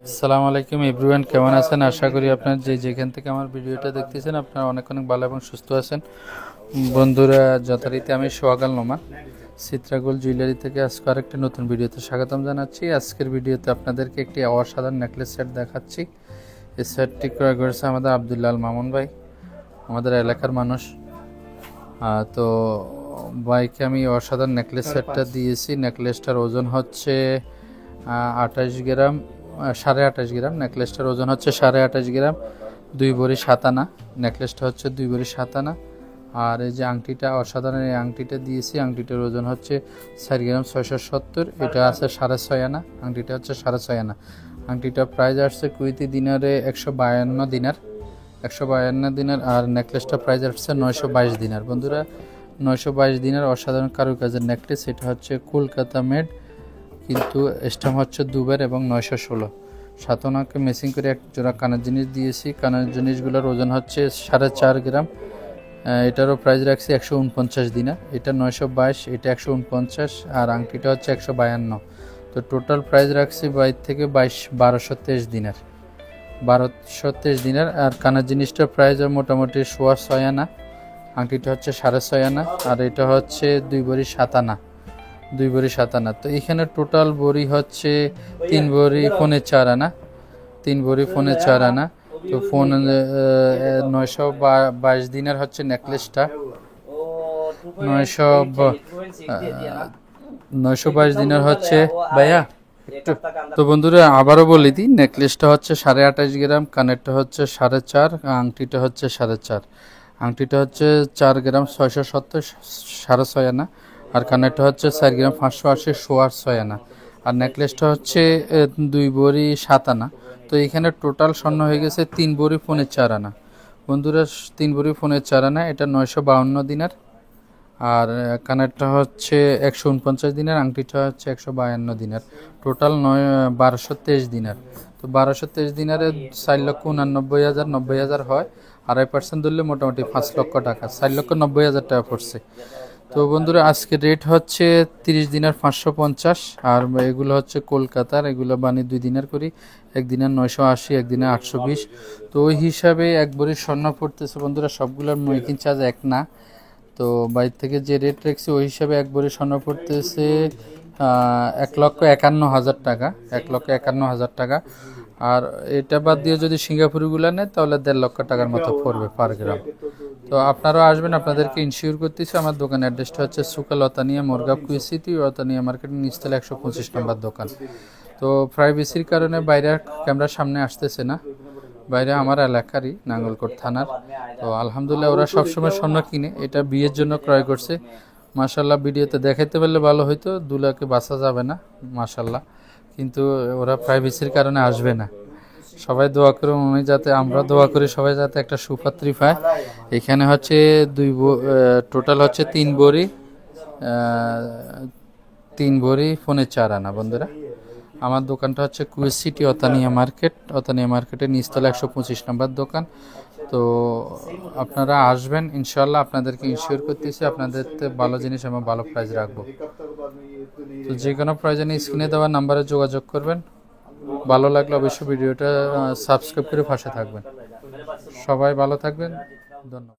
আসসালামু আলাইকুম এভরিওয়ান, কেমন আছেন? আশা করি আপনার যেখান থেকে আমার ভিডিওটা দেখতেছেন আপনারা অনেক অনেক ভালো এবং সুস্থ আছেন। বন্ধুরা, যথারীতি আমি সোহাগাল নোমান চিত্রাগোল জুয়েলারি থেকে আজকে আরেকটি নতুন ভিডিওতে স্বাগতম জানাচ্ছি। আজকের ভিডিওতে আপনাদেরকে একটি অসাধারণ নেকলেস সেট দেখাচ্ছি। এই সেটটি ক্রয় করেছে আমাদের আব্দুল্লাহ মামুন ভাই, আমাদের এলাকার মানুষ। তো ভাইকে আমি অসাধারণ নেকলেস সেটটা দিয়েছি। নেকলেসটার ওজন হচ্ছে 28 গ্রাম, 28.5 গ্রাম। নেকলেসটার ওজন হচ্ছে 28.5 গ্রাম, 2 ভরি 7 আনা। নেকলেসটা হচ্ছে 2 ভরি 7 আনা। আর এই যে আংটিটা, অসাধারণ এই আংটিটা দিয়েছি। আংটিটার ওজন হচ্ছে 4 গ্রাম 670। এটা আছে 6.5 আনা। আংটিটা হচ্ছে 6.5 আনা। আংটিটা প্রাইস আসছে কুয়েতি দিনারে 152 দিনার, 152 দিনার। আর নেকলেসটা প্রাইস আসছে 922 দিনার। বন্ধুরা, 922 দিনার অসাধারণ কারুকাজের নেকলেস। এটা হচ্ছে কলকাতা মেড, কিন্তু স্টাম হচ্ছে দুবার এবং 916। সাতনাকে মেসিং করে এক জোড়া কানের জিনিস দিয়েছি। কানের জিনিসগুলোর ওজন হচ্ছে 4.5 গ্রাম। এটারও প্রাইস রাখছি 149 দিনার। এটা 922, এটা 149, আর আংটিটা হচ্ছে 152। তো টোটাল প্রাইস রাখছি 22 থেকে 1223 দিনার, 1223 দিনার। আর কানের জিনিসটার প্রাইস মোটামুটি 6.5 আনা। আংটিটা হচ্ছে 6.5 আনা, আর এটা হচ্ছে 2 ভরি 7 আনা, 2 ভরি 7 আনা। তো এখানে টোটাল ভরি হচ্ছে 3 ভরি 4.5 আনা, 3 ভরি 4.5 আনা। তো 922 দিনের হচ্ছে নেকলেসটা, 922 দিনের হচ্ছে ভাইয়া একটু। তো বন্ধুরা, আবারও বলে দিই, নেকলেসটা হচ্ছে 28.5 গ্রাম, কানেরটা হচ্ছে 4.5, আংটিটা হচ্ছে 4.5। আংটিটা হচ্ছে 4 গ্রাম 670, 6.5 আনা। আর কানেরটা হচ্ছে 4 গ্রাম 580, 6.5 আনা। আর নেকলেসটা হচ্ছে 2 ভরি 7 আনা। তো এখানে টোটাল স্বর্ণ হয়ে গেছে 3 ভরি 4.5 আনা। বন্ধুরা, 3 ভরি 4.5 আনা। এটা 952 দিনার। আর কানেরটা হচ্ছে 149 দিনার, আংটিটা হচ্ছে 152 দিনার। টোটাল 1223 দিনার। তো 1223 দিনারে 4,89,000, 90,000 হয়। 2.5% ধরলে মোটামুটি 5 লক্ষ টাকা, 4,90,000 টাকা পড়ছে। তো বন্ধুরা, আজকে রেট হচ্ছে 30 দিনার 550। আর এগুলো হচ্ছে কলকাতার, এগুলো বানি 2 দিনার করি, এক দিনার 980, এক দিনার 820। তো ওই হিসাবে এক ভরি স্বর্ণ পড়তেছে বন্ধুরা। সবগুলোর মেকিং চার্জ এক না। তো বাইরে থেকে যে রেট রাখছি ওই হিসাবে এক ভরি স্বর্ণ পড়তেছে 1,51,000 টাকা, 1,51,000 টাকা। আর এটা বাদ দিয়ে যদি সিঙ্গাপুরিগুলো নেয় তাহলে 1.5 লক্ষ টাকার মতো পড়বে পার গ্রাম। তো আপনারাও আসবেন, আপনাদেরকে ইনশিওর করতেছি। আমার দোকান অ্যাড্রেসটা হচ্ছে সুকাল অতানিয়া, মোরগাব কুইসিটি, অতানিয়া মার্কেটের নিচতলা 125 নম্বর দোকান। তো প্রাইভেসির কারণে বাইরে ক্যামেরার সামনে আসতেছে না, বাইরে আমার এলাকারই নাঙ্গলকোট থানার। তো আলহামদুলিল্লাহ, ওরা সবসময় স্বর্ণ কিনে, এটা বিয়ের জন্য ক্রয় করছে। মাশাল্লাহ, ভিডিওতে দেখাইতে পারলে ভালো হইতো, দুলাকে বাঁচা যাবে না মাশাল্লাহ, কিন্তু ওরা প্রাইভেসির কারণে আসবে না। সবাই দোয়া করে, উনি যাতে, আমরা দোয়া করি সবাই যাতে একটা সুপাত্রী পায়। এখানে হচ্ছে টোটাল হচ্ছে 3 ভরি 4.5 আনা। বন্ধুরা, আমার দোকানটা হচ্ছে কুয়েত সিটি, অতানিয়া মার্কেট, অতানিয়া মার্কেটের নিচতলা 125 নম্বর দোকান। তো আপনারা আসবেন ইনশাল্লাহ, আপনাদেরকে ইনশিওর করতেছি আপনাদের ভালো জিনিস এবং ভালো প্রাইস রাখবো। তো যে কোনো প্রয়োজনে স্ক্রিনে দেওয়া নাম্বারে যোগাযোগ করবেন। ভালো লাগলে অবশ্যই ভিডিওটা সাবস্ক্রাইব করে পাশে থাকবেন। সবাই ভালো থাকবেন, ধন্যবাদ।